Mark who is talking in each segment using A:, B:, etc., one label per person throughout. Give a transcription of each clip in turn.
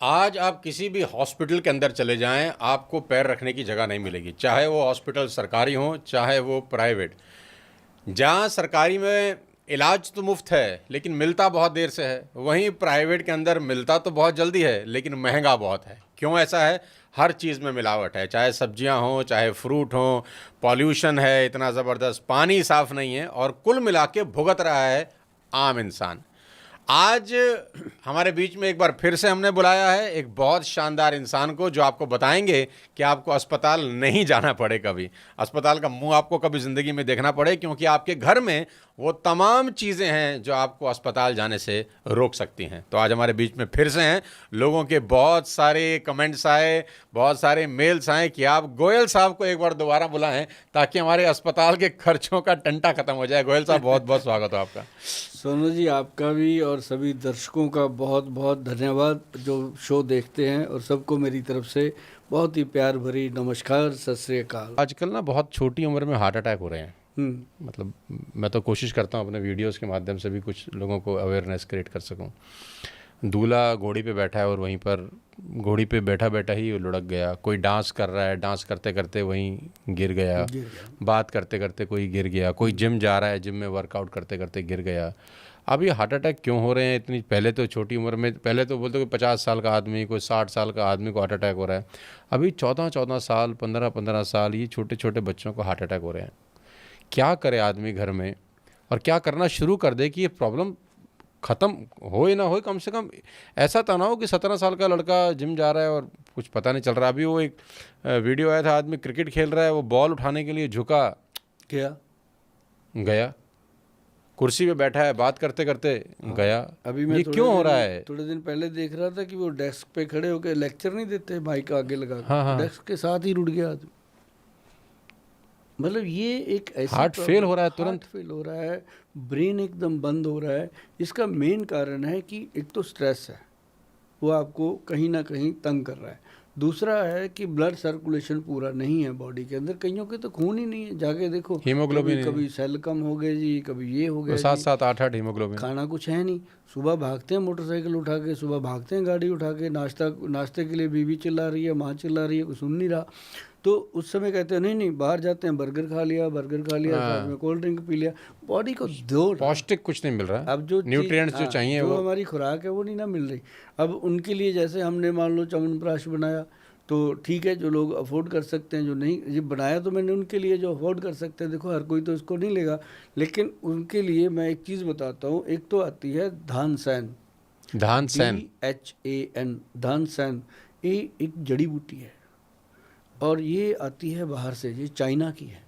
A: आज आप किसी भी हॉस्पिटल के अंदर चले जाएं, आपको पैर रखने की जगह नहीं मिलेगी, चाहे वो हॉस्पिटल सरकारी हो चाहे वो प्राइवेट। जहाँ सरकारी में इलाज तो मुफ्त है लेकिन मिलता बहुत देर से है, वहीं प्राइवेट के अंदर मिलता तो बहुत जल्दी है लेकिन महंगा बहुत है। क्यों ऐसा है? हर चीज़ में मिलावट है, चाहे सब्जियां हों चाहे फ्रूट हों। पॉल्यूशन है इतना ज़बरदस्त, पानी साफ़ नहीं है, और कुल मिला के भुगत रहा है आम इंसान। आज हमारे बीच में एक बार फिर से हमने बुलाया है एक बहुत शानदार इंसान को, जो आपको बताएंगे कि आपको अस्पताल नहीं जाना पड़े, कभी अस्पताल का मुंह आपको कभी ज़िंदगी में देखना पड़े, क्योंकि आपके घर में वो तमाम चीज़ें हैं जो आपको अस्पताल जाने से रोक सकती हैं। तो आज हमारे बीच में फिर से हैं। लोगों के बहुत सारे कमेंट्स आए, बहुत सारे मेल्स आए कि आप गोयल साहब को एक बार दोबारा बुलाएं ताकि हमारे अस्पताल के खर्चों का टंटा खत्म हो जाए। गोयल साहब, बहुत बहुत स्वागत है आपका।
B: सोनू जी, आपका भी और सभी दर्शकों का बहुत बहुत धन्यवाद जो शो देखते हैं, और सबको मेरी तरफ से बहुत ही प्यार भरी नमस्कार, सत श्री अकाल।
A: आजकल ना बहुत छोटी उम्र में हार्ट अटैक हो रहे हैं। मतलब मैं तो कोशिश करता हूँ अपने वीडियोस के माध्यम से भी कुछ लोगों को अवेयरनेस क्रिएट कर सकूँ। दूल्हा घोड़ी पे बैठा है और वहीं पर घोड़ी पे बैठा बैठा ही वो लुढ़क गया। कोई डांस कर रहा है, डांस करते करते वहीं गिर गया। बात करते करते कोई गिर गया। कोई जिम जा रहा है, जिम में वर्कआउट करते करते गिर गया। अब ये हार्ट अटैक क्यों हो रहे हैं इतनी? पहले तो छोटी उम्र में, पहले तो बोलते कोई 50 साल का आदमी, कोई 60 साल का आदमी को हार्ट अटैक हो रहा है। अभी 14-14 साल, 15-15 साल, ये छोटे छोटे बच्चों को हार्ट अटैक हो रहे हैं। क्या करे आदमी घर में, और क्या करना शुरू कर दे कि ये प्रॉब्लम ख़त्म हो या ना हो? कम से कम ऐसा तो ना हो कि 17 साल का लड़का जिम जा रहा है और कुछ पता नहीं चल रहा। अभी वो एक वीडियो आया था, आदमी क्रिकेट खेल रहा है, वो बॉल उठाने के लिए झुका,
B: क्या
A: गया। कुर्सी पे बैठा है, बात करते करते गया।
B: अभी मैं
A: ये क्यों हो रहा है?
B: थोड़े दिन पहले देख रहा था कि वो डेस्क पे खड़े होकर लेक्चर नहीं देते, माइक आगे लगा
A: हाँ हाँ,
B: डेस्क के साथ ही रुट गया आदमी। मतलब ये एक ऐसी
A: हार्ट फेल हो रहा है तुरंत।
B: हार्ट फेल हो रहा है, ब्रेन एकदम बंद हो रहा है। इसका मेन कारण है कि एक तो स्ट्रेस है, वो आपको कहीं ना कहीं तंग कर रहा है। दूसरा है कि ब्लड सर्कुलेशन पूरा नहीं है बॉडी के अंदर। कईयों के तो खून ही नहीं है, जाके देखो,
A: हीमोग्लोबिन
B: कभी सेल कम हो गए जी, कभी ये हो गया जी।
A: 7-7, 8-8 हीमोग्लोबिन।
B: खाना कुछ है नहीं, सुबह भागते हैं मोटरसाइकिल उठा के, सुबह भागते हैं गाड़ी उठा के, नाश्ते के लिए बीवी चिल्ला रही है, माँ चिल्ला रही है, कुछ सुन नहीं रहा। तो उस समय कहते हैं नहीं नहीं, बाहर जाते हैं, बर्गर खा लिया, साथ में कोल्ड ड्रिंक पी लिया। बॉडी को दो
A: पौष्टिक कुछ नहीं मिल रहा है।
B: अब जो
A: न्यूट्रिएंट्स जो चाहिए,
B: जो
A: वो
B: हमारी खुराक है वो नहीं ना मिल रही। अब उनके लिए जैसे हमने मान लो च्यवनप्राश बनाया, तो ठीक है, जो लोग अफोर्ड कर सकते हैं, जो नहीं, ये बनाया तो मैंने उनके लिए जो अफोर्ड कर सकते हैं। देखो हर कोई तो इसको नहीं लेगा, लेकिन उनके लिए मैं एक चीज़ बताता हूँ। एक तो आती है धानसैन,
A: धानसैन,
B: DHAN, धानसैन। ये एक जड़ी बूटी है, और ये आती है बाहर से, ये चाइना की है,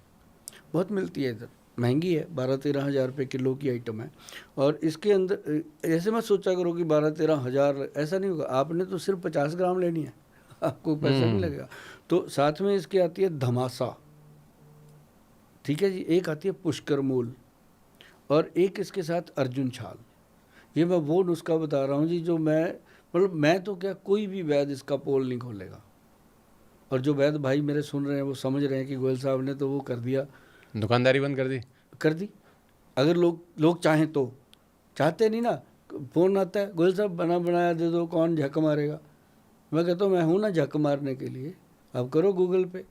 B: बहुत मिलती है इधर, महंगी है, 12-13 हज़ार रुपये किलो की आइटम है। और इसके अंदर ऐसे मत सोचा करो कि 12-13 हज़ार, ऐसा नहीं होगा। आपने तो सिर्फ 50 ग्राम लेनी है, आपको पैसा नहीं लगेगा। तो साथ में इसकी आती है धमासा, ठीक है जी, एक आती है पुष्कर मूल, और एक इसके साथ अर्जुन छाल। ये मैं वो नुस्खा बता रहा हूँ जी, जो मैं तो क्या, कोई भी वैद्य इसका पोल नहीं खोलेगा। और जो वैद्य भाई मेरे सुन रहे हैं वो समझ रहे हैं कि गोयल साहब ने तो वो कर दिया,
A: दुकानदारी बंद कर दी।
B: अगर लोग चाहें तो, चाहते नहीं ना। फ़ोन आता है, गोयल साहब बना बनाया दे दो, कौन झक मारेगा? मैं कहता हूँ मैं हूँ ना झक मारने के लिए, आप करो गूगल पे,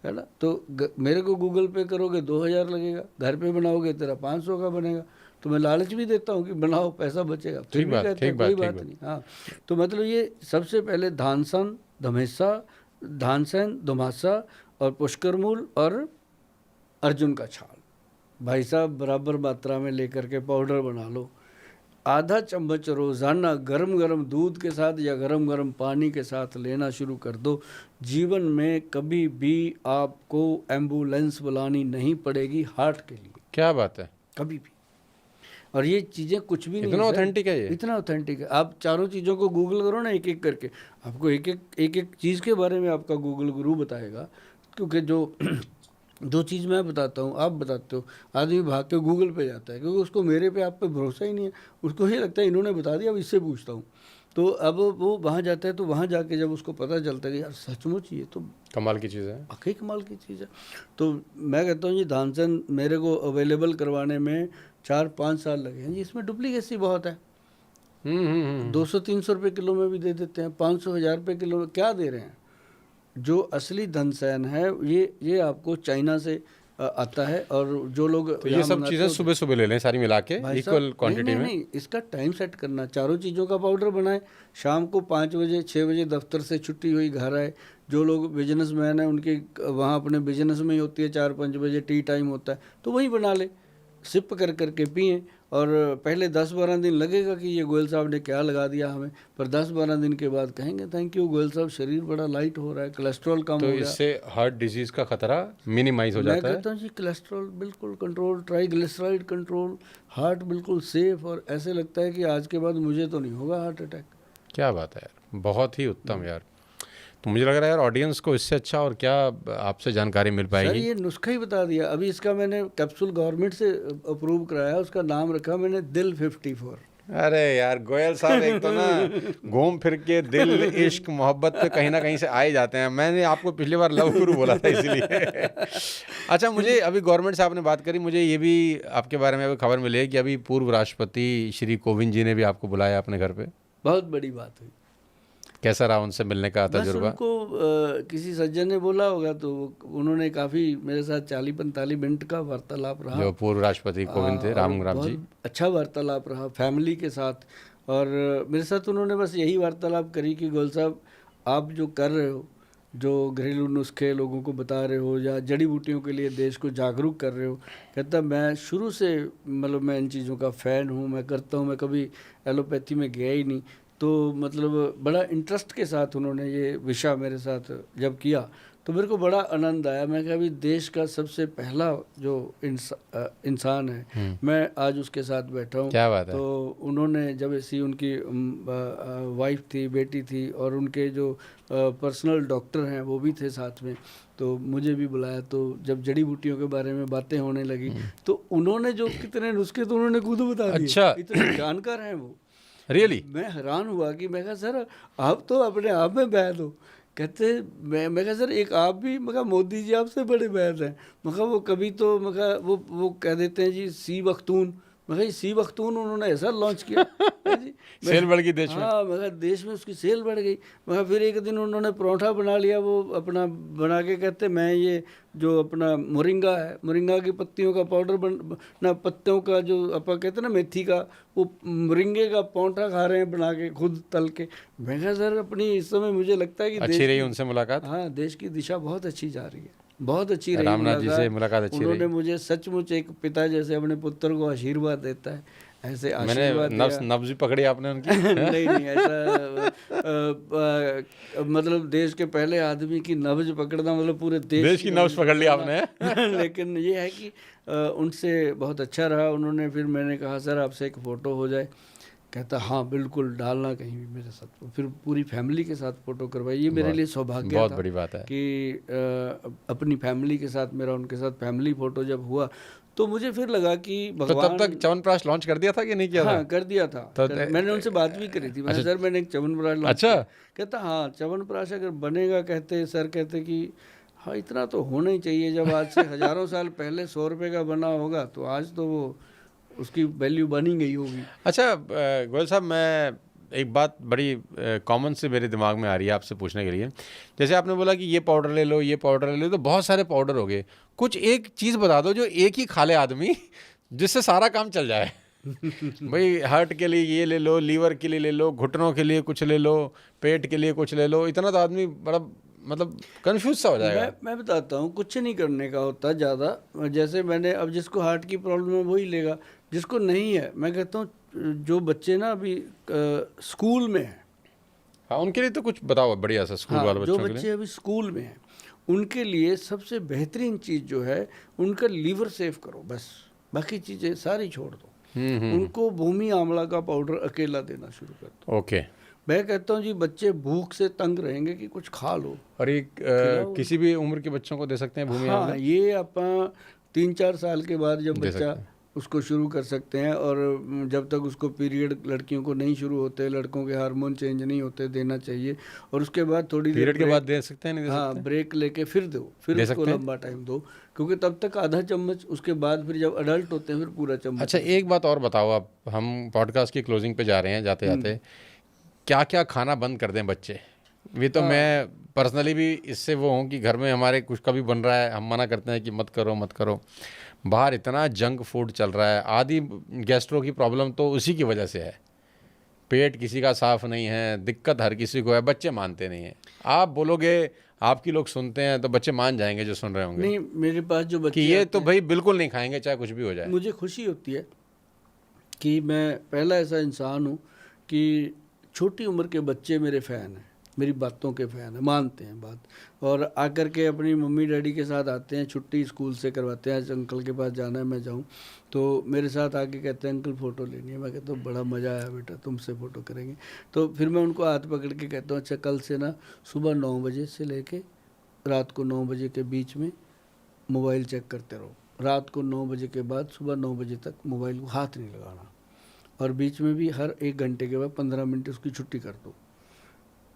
B: है ना। तो मेरे को गूगल पे करोगे 2000 लगेगा, घर पे बनाओगे तेरा 500 का बनेगा। तो मैं लालच भी देता हूँ कि बनाओ, पैसा बचेगा, फिर भी कहते हैं कोई बात नहीं। हाँ, तो मतलब ये सबसे पहले धानसन, धमासा और पुष्करमूल और अर्जुन का छाल, भाई साहब बराबर मात्रा में लेकर के पाउडर बना लो। आधा चम्मच रोज़ाना गरम गरम दूध के साथ या गरम गरम पानी के साथ लेना शुरू कर दो। जीवन में कभी भी आपको एम्बुलेंस बुलानी नहीं पड़ेगी हार्ट के लिए।
A: क्या बात है,
B: कभी भी। और ये चीज़ें कुछ भी नहीं,
A: इतना ऑथेंटिक है ये,
B: इतना ऑथेंटिक है। आप चारों चीज़ों को गूगल करो ना, एक एक करके, आपको एक एक चीज़ के बारे में आपका गूगल गुरु बताएगा। क्योंकि जो दो चीज़ मैं बताता हूँ, आप बताते हो, आदमी भाग के गूगल पे जाता है, क्योंकि उसको मेरे पे आप पे भरोसा ही नहीं है। उसको ये लगता है इन्होंने बता दिया, अब इससे पूछता हूँ। तो अब वो वहाँ जाता है, तो वहाँ जाके जब उसको पता चलता है कि यार सचमुच ये तो
A: कमाल की चीज़ है,
B: वाकई कमाल की चीज़ है। तो मैं कहता हूँ जी, धानसन मेरे को अवेलेबल करवाने में 4-5 साल लगे हैं जी। इसमें डुप्लीकेसी बहुत है, 200-300 रुपये किलो में भी दे देते हैं, 500-1000 रुपये किलो में क्या दे रहे हैं। जो असली धनसैन है ये आपको चाइना से आता है। और जो लोग
A: तो ये सब चीज़ें सुबह सुबह ले लें सारी मिला के इक्वल क्वांटिटी में।
B: नहीं, इसका टाइम सेट करना, चारों चीज़ों का पाउडर बनाए, शाम को 5 बजे 6 बजे दफ्तर से छुट्टी हुई घर आए। जो लोग बिजनेसमैन हैं उनके वहाँ अपने बिजनेस में ही होती है, 4-5 बजे टी टाइम होता है, तो वही बना ले, सिप कर करके पिए। और पहले 10-12 दिन लगेगा कि ये गोयल साहब ने क्या लगा दिया हमें, पर 10-12 दिन के बाद कहेंगे थैंक यू गोयल साहब, शरीर बड़ा लाइट हो रहा है, कोलेस्ट्रॉल कम
A: तो
B: हो गया।
A: इससे हार्ट डिजीज का खतरा मिनिमाइज हो
B: मैं
A: जाता है।
B: कहता हूँ जी कोलेस्ट्रॉल बिल्कुल कंट्रोल, ट्राइग्लिसराइड कंट्रोल, हार्ट बिल्कुल सेफ, और ऐसे लगता है कि आज के बाद मुझे तो नहीं होगा हार्ट अटैक।
A: क्या बात है यार, बहुत ही उत्तम यार। तो मुझे लग रहा है यार ऑडियंस को इससे अच्छा और क्या आपसे जानकारी मिल
B: सर
A: पाएगी।
B: ये नुस्खा ही बता दिया। अभी इसका मैंने कैप्सूल गवर्नमेंट से अप्रूव कराया, उसका नाम रखा मैंने दिल 54।
A: अरे यार गोयल साहब एक तो ना घूम फिर के दिल इश्क मोहब्बत पे कहीं ना कहीं से आ ही जाते हैं। मैंने आपको पिछली बार लव गुरु बोला था इसलिए। अच्छा, मुझे अभी गवर्नमेंट से आपने बात करी, मुझे ये भी आपके बारे में अभी खबर मिली है कि अभी पूर्व राष्ट्रपति श्री कोविंद जी ने भी आपको बुलाया अपने घर पे।
B: बहुत बड़ी बात हुई।
A: कैसा रहा उनसे मिलने का
B: बस
A: तजुर्बा?
B: उनको किसी सज्जन ने बोला होगा तो उन्होंने काफ़ी मेरे साथ 40-45 मिनट का वार्तालाप रहा।
A: जो पूर्व राष्ट्रपति कोविंद थे, राम जी।
B: अच्छा वार्तालाप रहा फैमिली के साथ। और मेरे साथ उन्होंने बस यही वार्तालाप करी कि गोयल साहब आप जो कर रहे हो, जो घरेलू नुस्खे लोगों को बता रहे हो या जड़ी बूटियों के लिए देश को जागरूक कर रहे हो, कहता मैं शुरू से मतलब मैं इन चीज़ों का फ़ैन हूँ, मैं करता हूँ, मैं कभी एलोपैथी में गया ही नहीं। तो मतलब बड़ा इंटरेस्ट के साथ उन्होंने ये विषय मेरे साथ जब किया तो मेरे को बड़ा आनंद आया। मैं कहा अभी देश का सबसे पहला जो इंसान है मैं आज उसके साथ बैठा हूँ।
A: क्या बात है।
B: तो उन्होंने जब ऐसी उनकी वाइफ थी, बेटी थी, और उनके जो पर्सनल डॉक्टर हैं वो भी थे साथ में, तो मुझे भी बुलाया। तो जब जड़ी बूटियों के बारे में बातें होने लगी तो उन्होंने जो कितने नुस्खे तो उन्होंने खुद बता दिए।
A: अच्छा,
B: इतने जानकार हैं वो।
A: रियली
B: मैं हैरान हुआ कि मैं कहा सर आप तो अपने आप में वैद हो। कहते मैं कहा सर एक आप भी, मैं कहा मोदी जी आपसे बड़े वैद हैं। मैं कहा वो कभी तो मैं कहा वो कह देते हैं जी सी बख्तून। मैं कहा सी बख्तून उन्होंने ऐसा लॉन्च किया जी,
A: सेल बढ़ गई देश में।
B: हाँ, मैं कहा देश में उसकी सेल बढ़ गई। मैं कहा फिर एक दिन उन्होंने परोठा बना लिया, वो अपना बना के कहते मैं ये जो अपना मोरिंगा है, मोरिंगा की पत्तियों का पाउडर ना पत्तियों का जो अपन कहते हैं ना मेथी का, वो मोरिंगे का परोठा खा रहे हैं बना के खुद तल के। मैं कहा सर अपनी इस समय मुझे लगता है कि
A: अच्छी रही उनसे मुलाकात।
B: हाँ, देश की दिशा बहुत अच्छी जा रही है, बहुत अच्छी रही
A: रामनाथ जी से मुलाकात अच्छी
B: उन्होंने
A: रही।
B: मुझे सचमुच एक पिता जैसे अपने पुत्र को आशीर्वाद देता है, ऐसे
A: मैंने
B: आशीर्वाद
A: नब्ज भी पकड़ी आपने उनकी।
B: नहीं ऐसा मतलब देश के पहले आदमी की नब्ज पकड़ना मतलब पूरे देश
A: की नब्ज पकड़ ली आपने।
B: लेकिन ये है कि उनसे बहुत अच्छा रहा। उन्होंने फिर मैंने कहा सर आपसे एक फ़ोटो हो जाए। कहता हाँ बिल्कुल डालना कहीं भी मेरे साथ। फिर पूरी फैमिली के साथ फ़ोटो करवाई। ये मेरे लिए सौभाग्य
A: बहुत
B: था,
A: बड़ी बात है
B: कि अपनी फैमिली के साथ मेरा उनके साथ फैमिली फ़ोटो जब हुआ तो मुझे फिर लगा कि भगवान।
A: तो तब तक च्यवनप्राश लॉन्च कर दिया था कि नहीं किया था?
B: हाँ कर दिया था। मैंने उनसे बात भी करी थी। मैंने सर मैंने एक च्यवनप्राश लॉन्च
A: अच्छा
B: किया। कहता हाँ च्यवनप्राश अगर बनेगा, कहते सर कहते कि हाँ इतना तो होना ही चाहिए। जब आज से हज़ारों साल पहले 100 रुपये का बना होगा तो आज तो वो उसकी वैल्यू बनी गई होगी।
A: अच्छा गोयल साहब, मैं एक बात बड़ी कॉमन से मेरे दिमाग में आ रही है आपसे पूछने के लिए। जैसे आपने बोला कि ये पाउडर ले लो, ये पाउडर ले लो, तो बहुत सारे पाउडर हो गए। कुछ एक चीज़ बता दो जो एक ही खा ले आदमी, जिससे सारा काम चल जाए। भाई हार्ट के लिए ये ले लो, लीवर के लिए ले लो, घुटनों के लिए कुछ ले लो, पेट के लिए कुछ ले लो। इतना तो आदमी बड़ा मतलब कंफ्यूज सा हो जाएगा।
B: मैं बताता हूँ, कुछ नहीं करने का होता ज़्यादा। जैसे मैंने अब जिसको हार्ट की प्रॉब्लम है वही लेगा, जिसको नहीं है मैं कहता हूँ जो बच्चे ना अभी स्कूल में हैं,
A: हाँ उनके लिए तो कुछ बताओ बढ़िया सा स्कूल वाले
B: जो
A: बच्चों के लिए।
B: बच्चे अभी स्कूल में हैं उनके लिए सबसे बेहतरीन चीज़ जो है उनका लीवर सेव करो, बस बाकी चीज़ें सारी छोड़ दो। उनको भूमि आंवला का पाउडर अकेला देना शुरू कर दो।
A: ओके।
B: मैं कहता हूँ जी बच्चे भूख से तंग रहेंगे कि कुछ खा लो।
A: और ये किसी भी उम्र के बच्चों को दे सकते हैं भूमि
B: हाँ
A: आंवला?
B: ये आप 3-4 साल के बाद जब
A: दे
B: बच्चा उसको शुरू कर सकते हैं, और जब तक उसको पीरियड लड़कियों को नहीं शुरू होते, लड़कों के हार्मोन चेंज नहीं होते, देना चाहिए। और उसके बाद थोड़ी देर
A: पीरियड के बाद दे सकते हैं, नहीं दे
B: हाँ
A: सकते?
B: ब्रेक लेके फिर दो, फिर
A: दे
B: उसको
A: सकते हैं?
B: लंबा टाइम दो, क्योंकि तब तक आधा चम्मच, उसके बाद फिर जब अडल्ट होते हैं फिर पूरा चम्मच।
A: अच्छा, एक बात और बताओ, आप, हम पॉडकास्ट की क्लोजिंग पे जा रहे हैं जाते जाते, क्या क्या खाना बंद कर दें बच्चे? ये तो मैं पर्सनली भी इससे वो हूँ कि घर में हमारे कुछ कभी बन रहा है, हम मना करते हैं कि मत करो मत करो। बाहर इतना जंक फूड चल रहा है, आधी गैस्ट्रो की प्रॉब्लम तो उसी की वजह से है। पेट किसी का साफ नहीं है, दिक्कत हर किसी को है, बच्चे मानते नहीं हैं। आप बोलोगे, आपकी लोग सुनते हैं तो बच्चे मान जाएंगे जो सुन रहे होंगे
B: नहीं, मेरे पास जो
A: कि
B: बच्चे
A: ये
B: आते
A: तो
B: हैं,
A: भाई बिल्कुल नहीं खाएंगे चाहे कुछ भी हो जाए।
B: मुझे खुशी होती है कि मैं पहला ऐसा इंसान हूँ कि छोटी उम्र के बच्चे मेरे फ़ैन हैं, मेरी बातों के फ़ैन हैं, मानते हैं बात, और आकर के अपनी मम्मी डैडी के साथ आते हैं, छुट्टी स्कूल से करवाते हैं, आज अंकल के पास जाना है मैं जाऊँ, तो मेरे साथ आके कहते हैं अंकल फ़ोटो लेनी है। मैं कहता हूँ बड़ा मज़ा आया बेटा, तुमसे फ़ोटो करेंगे। तो फिर मैं उनको हाथ पकड़ के कहता हूँ अच्छा कल से ना सुबह 9 बजे से लेके रात को 9 बजे के बीच में मोबाइल चेक करते रहो, रात को 9 बजे के बाद सुबह 9 बजे तक मोबाइल को हाथ नहीं लगाना, और बीच में भी हर 1 घंटे के बाद 15 मिनट उसकी छुट्टी कर दो।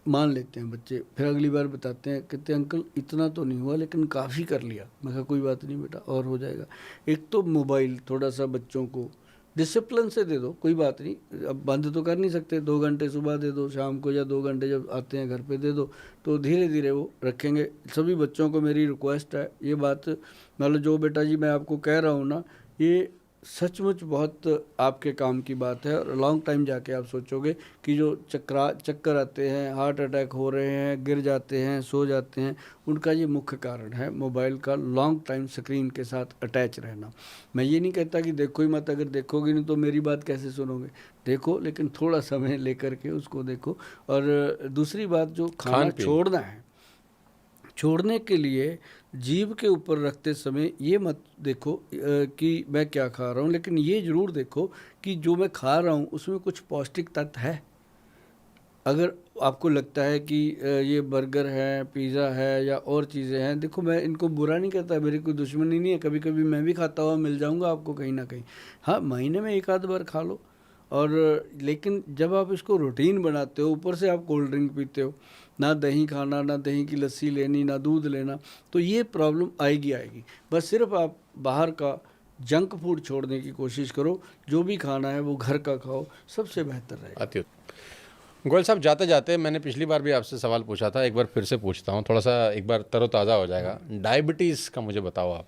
B: मान लेते हैं बच्चे, फिर अगली बार बताते हैं, कहते हैं अंकल इतना तो नहीं हुआ लेकिन काफ़ी कर लिया। मैं कहा कोई बात नहीं बेटा, और हो जाएगा। एक तो मोबाइल थोड़ा सा बच्चों को डिसिप्लिन से दे दो, कोई बात नहीं, अब बंद तो कर नहीं सकते, 2 घंटे सुबह दे दो, शाम को, या 2 घंटे जब आते हैं घर पे दे दो, तो धीरे धीरे वो रखेंगे। सभी बच्चों को मेरी रिक्वेस्ट है, ये बात मतलब जो बेटा जी मैं आपको कह रहा हूँ ना, ये सचमुच बहुत आपके काम की बात है, और लॉन्ग टाइम जाके आप सोचोगे कि जो चक्कर आते हैं, हार्ट अटैक हो रहे हैं, गिर जाते हैं, सो जाते हैं, उनका ये मुख्य कारण है मोबाइल का लॉन्ग टाइम स्क्रीन के साथ अटैच रहना। मैं ये नहीं कहता कि देखो ही मत, अगर देखोगे नहीं तो मेरी बात कैसे सुनोगे, देखो, लेकिन थोड़ा समय लेकर के उसको देखो। और दूसरी बात, जो खाना
A: खान-पीन।
B: छोड़ना है, छोड़ने के लिए जीभ के ऊपर रखते समय ये मत देखो कि मैं क्या खा रहा हूँ, लेकिन ये ज़रूर देखो कि जो मैं खा रहा हूँ उसमें कुछ पौष्टिक तत्व है। अगर आपको लगता है कि ये बर्गर है, पिज़्ज़ा है, या और चीज़ें हैं, देखो मैं इनको बुरा नहीं कहता, मेरी कोई दुश्मनी नहीं है, कभी कभी मैं भी खाता हुआ मिल जाऊंगा आपको कहीं ना कहीं, हाँ महीने में 1 आध बार खा लो। और लेकिन जब आप इसको रूटीन बनाते हो, ऊपर से आप कोल्ड ड्रिंक पीते हो, ना दही खाना, ना दही की लस्सी लेनी, ना दूध लेना, तो ये प्रॉब्लम आएगी आएगी। बस सिर्फ आप बाहर का जंक फूड छोड़ने की कोशिश करो, जो भी खाना है वो घर का खाओ, सबसे बेहतर रहेगा।
A: अति उत्तम। गोयल साहब, जाते जाते मैंने पिछली बार भी आपसे सवाल पूछा था, एक बार फिर से पूछता हूँ, थोड़ा सा एक बार तरोताज़ा हो जाएगा। डायबिटीज़ का मुझे बताओ आप।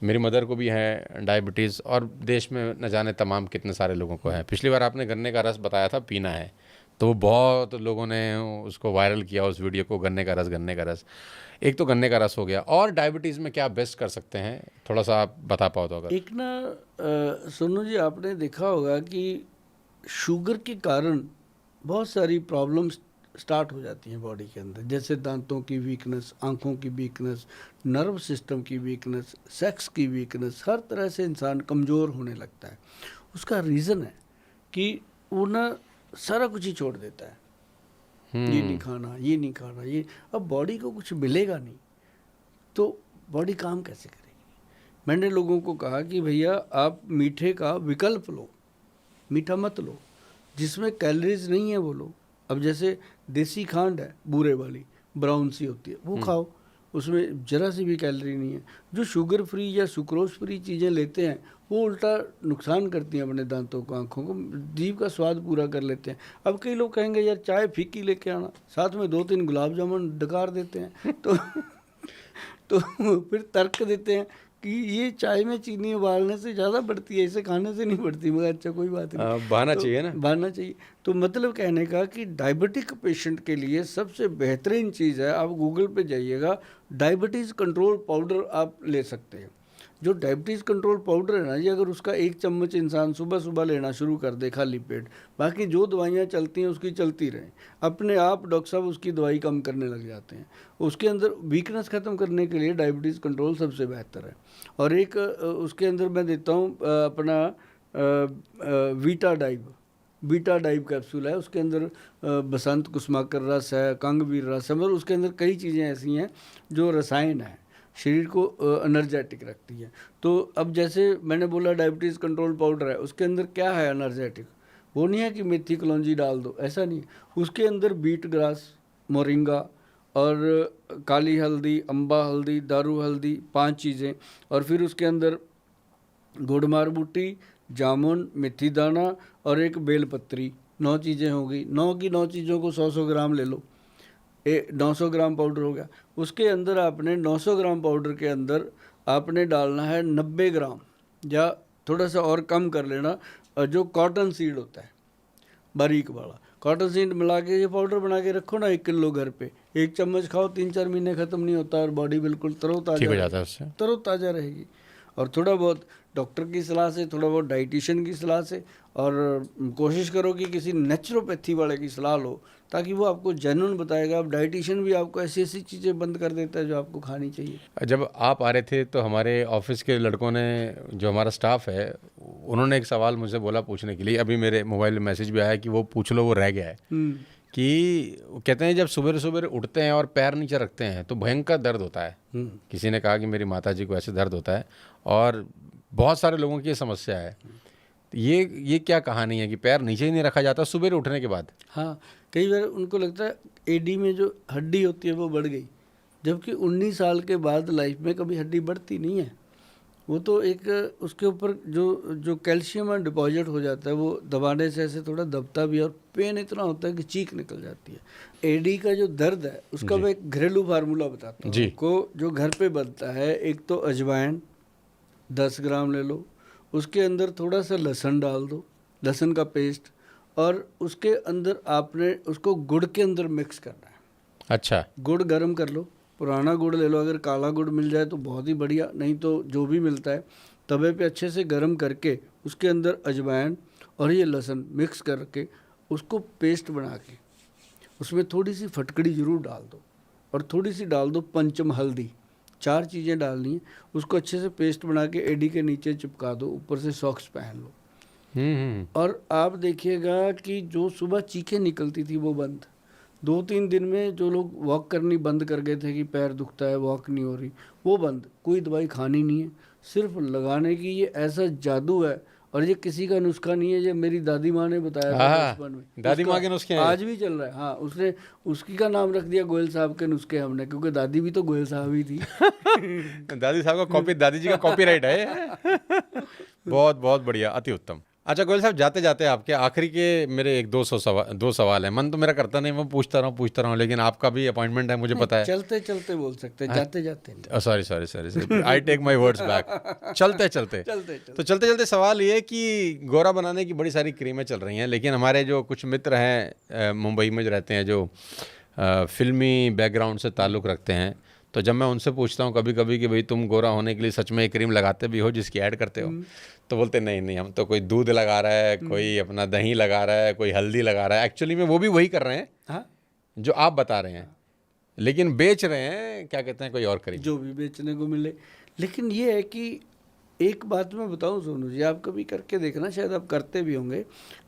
A: मेरी मदर को भी है डायबिटीज़, और देश में न जाने तमाम कितने सारे लोगों को है। पिछली बार आपने गन्ने का रस बताया था पीना है, तो बहुत लोगों ने उसको वायरल किया, उस वीडियो को, गन्ने का रस गन्ने का रस। एक तो गन्ने का रस हो गया, और डायबिटीज़ में क्या बेस्ट कर सकते हैं, थोड़ा सा आप बता पाओ तो अगर।
B: एक ना सोनू जी, आपने देखा होगा कि शुगर के कारण बहुत सारी प्रॉब्लम्स स्टार्ट हो जाती हैं बॉडी के अंदर, जैसे दांतों की वीकनेस, आंखों की वीकनेस, नर्व सिस्टम की वीकनेस, सेक्स की वीकनेस, हर तरह से इंसान कमज़ोर होने लगता है। उसका रीज़न है कि वो ना सारा कुछ ही छोड़ देता है, ये नहीं खाना, ये नहीं खाना, ये, अब बॉडी को कुछ मिलेगा नहीं तो बॉडी काम कैसे करेगी। मैंने लोगों को कहा कि भैया आप मीठे का विकल्प लो, मीठा मत लो, जिसमें कैलोरीज नहीं है वो लो। अब जैसे देसी खांड है, बूरे वाली, ब्राउन सी होती है, वो खाओ, उसमें जरा सी भी कैलोरी नहीं है। जो शुगर फ्री या सुक्रोज फ्री चीज़ें लेते हैं वो उल्टा नुकसान करती हैं अपने दांतों को, आँखों को, जीभ का स्वाद पूरा कर लेते हैं। अब कई लोग कहेंगे यार चाय फीकी लेके आना, साथ में 2-3 गुलाब जामुन डकार देते हैं तो फिर तर्क देते हैं कि ये चाय में चीनी उबालने से ज़्यादा बढ़ती है, इसे खाने से नहीं बढ़ती। मगर अच्छा कोई बात नहीं,
A: बहाना चाहिए ना,
B: बहाना चाहिए। तो मतलब कहने का कि डायबिटिक पेशेंट के लिए सबसे बेहतरीन चीज़ है, आप गूगल पे जाइएगा, डायबिटीज़ कंट्रोल पाउडर आप ले सकते हैं। जो डायबिटीज़ कंट्रोल पाउडर है ना जी, अगर उसका 1 चम्मच इंसान सुबह सुबह लेना शुरू कर दे खाली पेट, बाकी जो दवाइयाँ चलती हैं उसकी चलती रहें, अपने आप डॉक्टर साहब उसकी दवाई कम करने लग जाते हैं। उसके अंदर वीकनेस ख़त्म करने के लिए डायबिटीज़ कंट्रोल सबसे बेहतर है। और एक उसके अंदर मैं देता हूँ अपना बीटा डाइव कैप्सूल है, उसके अंदर बसंत कुसुमाकर रस है, कंगवीर रस है, मतलब उसके अंदर कई चीज़ें ऐसी हैं जो रसायन है, शरीर को एनर्जेटिक रखती है। तो अब जैसे मैंने बोला डायबिटीज़ कंट्रोल पाउडर है, उसके अंदर क्या है एनर्जेटिक? वो नहीं है कि मेथी कलौंजी डाल दो, ऐसा नहीं है। उसके अंदर बीट ग्रास, मोरिंगा और काली हल्दी, अम्बा हल्दी, दारू हल्दी, 5 चीज़ें, और फिर उसके अंदर गुड़मार बूटी, जामुन, मेथी दाना और एक बेलपत्री, 9 चीज़ें हो गई। 9 की 9 चीज़ों को 100-100 ग्राम ले लो, 900 ग्राम पाउडर हो गया। उसके अंदर आपने 900 ग्राम पाउडर के अंदर आपने डालना है 90 ग्राम, या थोड़ा सा और कम कर लेना, जो कॉटन सीड होता है बारीक वाला, कॉटन सीड मिला के ये पाउडर बना के रखो ना 1 किलो घर पे, 1 चम्मच खाओ, 3-4 महीने ख़त्म नहीं होता और बॉडी बिल्कुल
A: ठीक हो जाता है उससे।
B: तरोताज़ा रहेगी। और थोड़ा बहुत डॉक्टर की सलाह से, थोड़ा बहुत डाइटिशियन की सलाह से, और कोशिश करो कि किसी नेचुरोपैथी वाले की सलाह लो, ताकि वो आपको जेन्युइन बताएगा। अब डाइटिशियन भी आपको ऐसी ऐसी चीज़ें बंद कर देता है जो आपको खानी चाहिए।
A: जब आप आ रहे थे तो हमारे ऑफिस के लड़कों ने, जो हमारा स्टाफ है, उन्होंने एक सवाल मुझे बोला पूछने के लिए, अभी मेरे मोबाइल में मैसेज भी आया कि वो पूछ लो, वो रह गया है। कि वो कहते हैं जब सुबह सुबह उठते हैं और पैर नीचे रखते हैं तो भयंकर दर्द होता है। किसी ने कहा कि मेरी माता जी को ऐसे दर्द होता है, और बहुत सारे लोगों की ये समस्या है। ये क्या कहानी है कि पैर नीचे ही नहीं रखा जाता सुबह उठने के बाद?
B: हाँ, कई बार उनको लगता है एडी में जो हड्डी होती है वो बढ़ गई, जबकि 19 साल के बाद लाइफ में कभी हड्डी बढ़ती नहीं है। वो तो एक उसके ऊपर जो कैल्शियम डिपॉजिट हो जाता है, वो दबाने से ऐसे थोड़ा दबता भी है, और पेन इतना होता है कि चीख निकल जाती है। एडी का जो दर्द है उसका मैं एक घरेलू फार्मूला बताता हूँ आपको, जो घर पे बनता है। एक तो अजवाइन 10 ग्राम ले लो, उसके अंदर थोड़ा सा लहसुन डाल दो, लहसुन का पेस्ट, और उसके अंदर आपने उसको गुड़ के अंदर मिक्स करना है।
A: अच्छा,
B: गुड़ गर्म कर लो, पुराना गुड़ ले लो, अगर काला गुड़ मिल जाए तो बहुत ही बढ़िया, नहीं तो जो भी मिलता है तवे पे अच्छे से गर्म करके उसके अंदर अजवाइन और ये लहसुन मिक्स करके उसको पेस्ट बना के उसमें थोड़ी सी फटकड़ी ज़रूर डाल दो, और थोड़ी सी डाल दो पंचम हल्दी। 4 चीज़ें डालनी है। उसको अच्छे से पेस्ट बना के एडी के नीचे चिपका दो, ऊपर से सॉक्स पहन लो, और आप देखिएगा कि जो सुबह चीखें निकलती थी वो बंद। 2-3 दिन में जो लोग वॉक करनी बंद कर गए थे कि पैर दुखता है, वॉक नहीं हो रही, वो बंद। कोई दवाई खानी नहीं है, सिर्फ लगाने की। ये ऐसा जादू है, और ये किसी का नुस्खा नहीं है, ये मेरी दादी माँ ने बताया था बचपन में।
A: दादी माँ के नुस्खे
B: आज भी चल रहा है। हाँ, उसने उसकी का नाम रख दिया गोयल साहब के नुस्खे हमने, क्योंकि दादी भी तो गोयल साहब ही थी।
A: दादी साहब का कॉपी, दादी जी का कॉपीराइट है। बहुत बहुत बढ़िया, अति उत्तम। अच्छा गोयल साहब, जाते जाते आपके आखिरी के मेरे 1-2 सवाल है। मन तो मेरा करता नहीं, मैं पूछता रहा हूँ, लेकिन आपका भी अपॉइंटमेंट है, मुझे पता है।
B: चलते चलते बोल सकते हैं, जाते जाते।
A: Sorry, I take my words back. चलते चलते सवाल ये कि गोरा बनाने की बड़ी सारी क्रीमें चल रही हैं, लेकिन हमारे जो कुछ मित्र हैं मुंबई में जो रहते हैं, जो फिल्मी बैकग्राउंड से ताल्लुक़ रखते हैं, तो जब मैं उनसे पूछता हूँ कभी कभी कि भाई तुम गोरा होने के लिए सच में एक क्रीम लगाते भी हो जिसकी ऐड करते हो, तो बोलते नहीं, हम तो कोई दूध लगा रहा है, कोई अपना दही लगा रहा है, कोई हल्दी लगा रहा है। एक्चुअली में वो भी वही कर रहे हैं। हाँ? जो आप बता रहे हैं, लेकिन बेच रहे हैं, क्या कहते हैं, कोई और क्रीम
B: जो भी बेचने को मिले। लेकिन ये है कि एक बात मैं बताऊं सोनू जी, आप कभी करके देखना, शायद आप करते भी होंगे।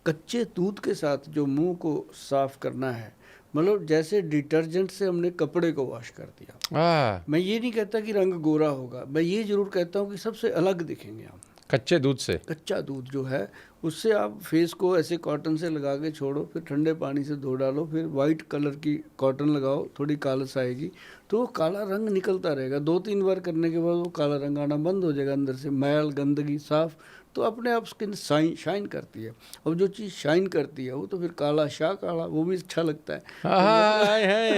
B: कच्चे दूध के साथ जो मुंह को साफ करना है, मतलब जैसे डिटर्जेंट से हमने कपड़े को वॉश कर दिया। मैं ये नहीं कहता कि रंग गोरा होगा, मैं ये जरूर कहता हूँ कि सबसे अलग दिखेंगे हम
A: कच्चे दूध से।
B: कच्चा दूध जो है उससे आप फेस को ऐसे कॉटन से लगा के छोड़ो, फिर ठंडे पानी से धो डालो, फिर वाइट कलर की कॉटन लगाओ, थोड़ी कालस आएगी तो वो काला रंग निकलता रहेगा। 2-3 बार करने के बाद वो काला रंग आना बंद हो जाएगा, अंदर से मैल गंदगी साफ, तो अपने आप स्किन शाइन करती है। और जो चीज़ शाइन करती है वो तो फिर काला शाह काला, वो भी अच्छा लगता है।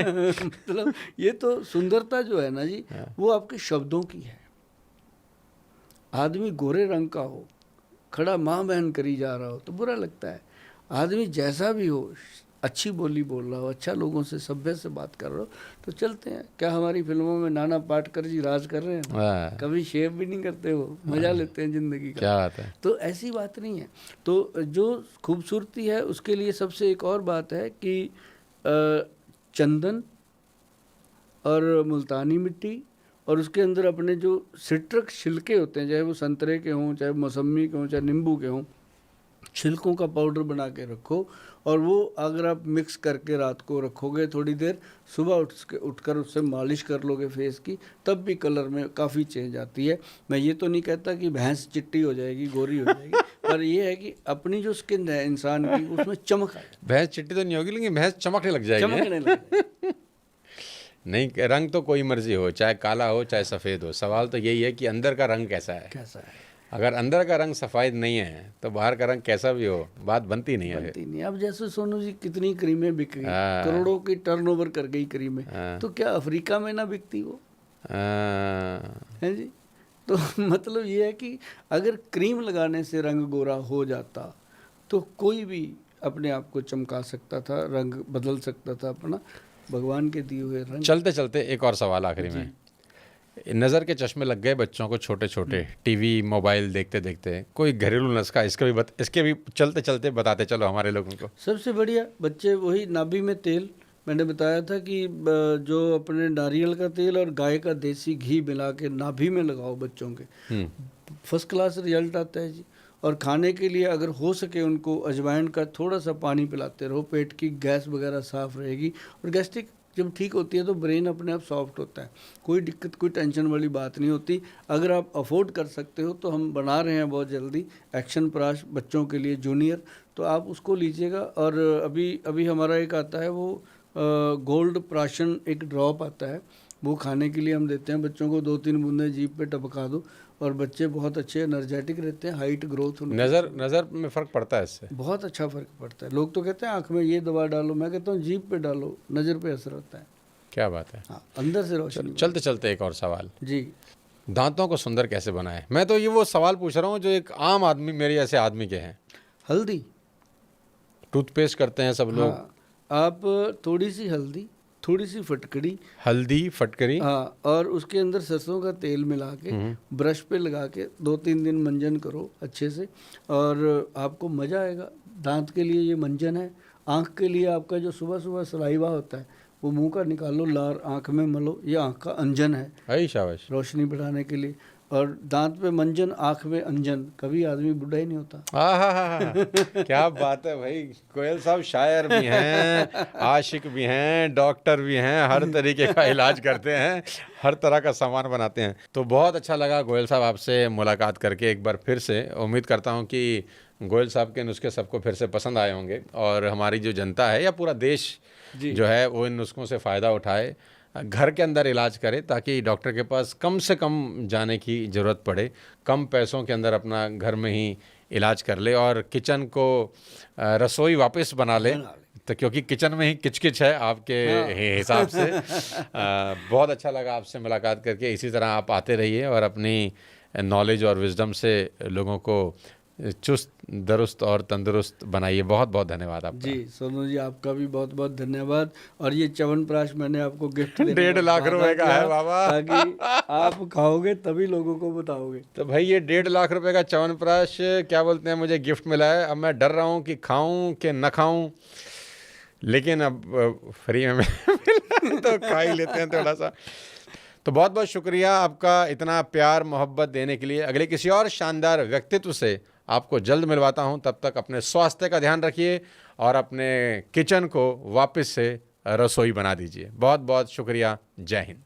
B: मतलब ये तो सुंदरता जो है ना जी, वो आपके शब्दों की है। आदमी गोरे रंग का हो, खड़ा माँ बहन करी जा रहा हो तो बुरा लगता है। आदमी जैसा भी हो, अच्छी बोली बोल रहा हो, अच्छा लोगों से सभ्य से बात कर रहा हो, तो चलते हैं। क्या हमारी फिल्मों में नाना पाटेकर जी राज कर रहे हैं, कभी शेव भी नहीं करते हो, मजा लेते हैं जिंदगी का।
A: क्या बात है।
B: तो ऐसी बात नहीं है। तो जो खूबसूरती है उसके लिए सबसे एक और बात है कि चंदन और मुल्तानी मिट्टी, और उसके अंदर अपने जो सिट्रक छिलके होते हैं, चाहे वो संतरे के हों, चाहे मौसमी के हों, चाहे नींबू के हों, छिलकों का पाउडर बना के रखो, और वो अगर आप मिक्स करके रात को रखोगे थोड़ी देर, सुबह उठकर उससे मालिश कर लोगे फेस की, तब भी कलर में काफ़ी चेंज आती है। मैं ये तो नहीं कहता कि भैंस चिट्टी हो जाएगी, गोरी हो जाएगी, पर ये है कि अपनी जो स्किन है इंसान की, उसमें चमक आए।
A: भैंस चिट्टी तो नहीं होगी, लेकिन भैंस चमकने लग जाएगी।
B: चमकने लगे।
A: नहीं, रंग तो कोई मर्जी हो, चाहे काला हो चाहे सफ़ेद हो, सवाल तो यही है कि अंदर का रंग कैसा है।
B: कैसा है?
A: अगर अंदर का रंग सफ़ेद नहीं है तो बाहर का रंग कैसा भी हो, बात बनती नहीं है।
B: बनती नहीं। अब जैसे सोनू जी कितनी क्रीमें बिक गई,
A: हाँ।
B: करोड़ों की टर्नओवर कर गई क्रीमें,
A: हाँ।
B: तो क्या अफ्रीका में ना बिकती वो,
A: हाँ।
B: है जी? तो मतलब ये है कि अगर क्रीम लगाने से रंग गोरा हो जाता तो कोई भी अपने आप को चमका सकता था, रंग बदल सकता था अपना, भगवान के दिए हुए रंग।
A: चलते चलते एक और सवाल आखिरी में, नज़र के चश्मे लग गए बच्चों को छोटे छोटे, टीवी मोबाइल देखते देखते, कोई घरेलू नुस्खा इसके भी चलते चलते बताते चलो हमारे लोगों को।
B: सबसे बढ़िया बच्चे वही नाभि में तेल, मैंने बताया था कि जो अपने नारियल का तेल और गाय का देसी घी मिला के नाभि में लगाओ बच्चों के, फर्स्ट क्लास रिजल्ट आता है जी। और खाने के लिए अगर हो सके उनको अजवाइन का थोड़ा सा पानी पिलाते रहो, पेट की गैस वगैरह साफ रहेगी। और गैस्ट्रिक जब ठीक होती है तो ब्रेन अपने आप सॉफ्ट होता है, कोई दिक्कत कोई टेंशन वाली बात नहीं होती। अगर आप अफोर्ड कर सकते हो तो हम बना रहे हैं बहुत जल्दी एक्शन प्राश बच्चों के लिए जूनियर, तो आप उसको लीजिएगा। और अभी हमारा एक आता है वो गोल्ड प्राशन, एक ड्रॉप आता है, वो खाने के लिए हम देते हैं बच्चों को, 2-3 बूंदें जीभ पे टपका दो और बच्चे बहुत अच्छे एनर्जेटिक रहते हैं, हाइट ग्रोथ उनकी।
A: नज़र में फ़र्क पड़ता है इससे?
B: बहुत अच्छा फ़र्क पड़ता है। लोग तो कहते हैं आँख में ये दवा डालो, मैं कहता हूँ जीभ पे डालो, नज़र पे असर होता है।
A: क्या बात है।
B: हाँ, अंदर से रोशनी।
A: चलते चलते एक और सवाल
B: जी,
A: दांतों को सुंदर कैसे बनाए? मैं तो ये वो सवाल पूछ रहा हूँ जो एक आम आदमी, मेरे जैसे आदमी के हैं।
B: हल्दी,
A: टूथपेस्ट करते हैं सब लोग।
B: हाँ, आप थोड़ी सी हल्दी, थोड़ी सी फटकड़ी,
A: हल्दी फटकरी,
B: हाँ, और उसके अंदर सरसों का तेल मिला के ब्रश पे लगा के 2-3 दिन मंजन करो अच्छे से, और आपको मज़ा आएगा। दांत के लिए ये मंजन है। आँख के लिए आपका जो सुबह सुबह सलाइवा होता है वो मुंह का निकालो, लार आँख में मलो, ये आँख का अंजन है,
A: आई शाबाश।
B: रोशनी बढ़ाने के लिए। और दांत पे मंजन, आँख में अंजन, कभी आदमी बुढ़ा ही नहीं होता।
A: क्या बात है भाई, गोयल साहब शायर भी हैं, आशिक भी हैं, डॉक्टर भी हैं, हर तरीके का इलाज करते हैं, हर तरह का सामान बनाते हैं। तो बहुत अच्छा लगा गोयल साहब आपसे मुलाकात करके एक बार फिर से। उम्मीद करता हूँ कि गोयल साहब के नुस्खे सबको फिर से पसंद आए होंगे और हमारी जो जनता है या पूरा देश जो है वो इन नुस्खों से फ़ायदा उठाए, घर के अंदर इलाज करे, ताकि डॉक्टर के पास कम से कम जाने की ज़रूरत पड़े, कम पैसों के अंदर अपना घर में ही इलाज कर ले और किचन को रसोई वापस बना ले। तो क्योंकि किचन में ही किचकिच है आपके हिसाब से। बहुत अच्छा लगा आपसे मुलाकात करके। इसी तरह आप आते रहिए और अपनी नॉलेज और विजडम से लोगों को चुस्त दुरुस्त और तंदुरुस्त बनाइए। बहुत बहुत धन्यवाद आपका।
B: जी सोनू जी, आपका भी बहुत बहुत धन्यवाद। और ये च्यवनप्राश मैंने आपको गिफ्ट
A: 1.5 लाख रुपए का है बाबा,
B: ताकि आप खाओगे तभी लोगों को बताओगे।
A: तो भाई ये 1.5 लाख रुपए का च्यवनप्राश क्या बोलते हैं, मुझे गिफ्ट मिला है। अब मैं डर रहा हूँ कि खाऊं कि न खाऊं, लेकिन अब फ्री में मिला तो खा ही लेते हैं थोड़ा सा। तो बहुत बहुत शुक्रिया आपका इतना प्यार मोहब्बत देने के लिए। अगले किसी और शानदार व्यक्तित्व से आपको जल्द मिलवाता हूं। तब तक अपने स्वास्थ्य का ध्यान रखिए और अपने किचन को वापस से रसोई बना दीजिए। बहुत बहुत शुक्रिया। जय हिंद।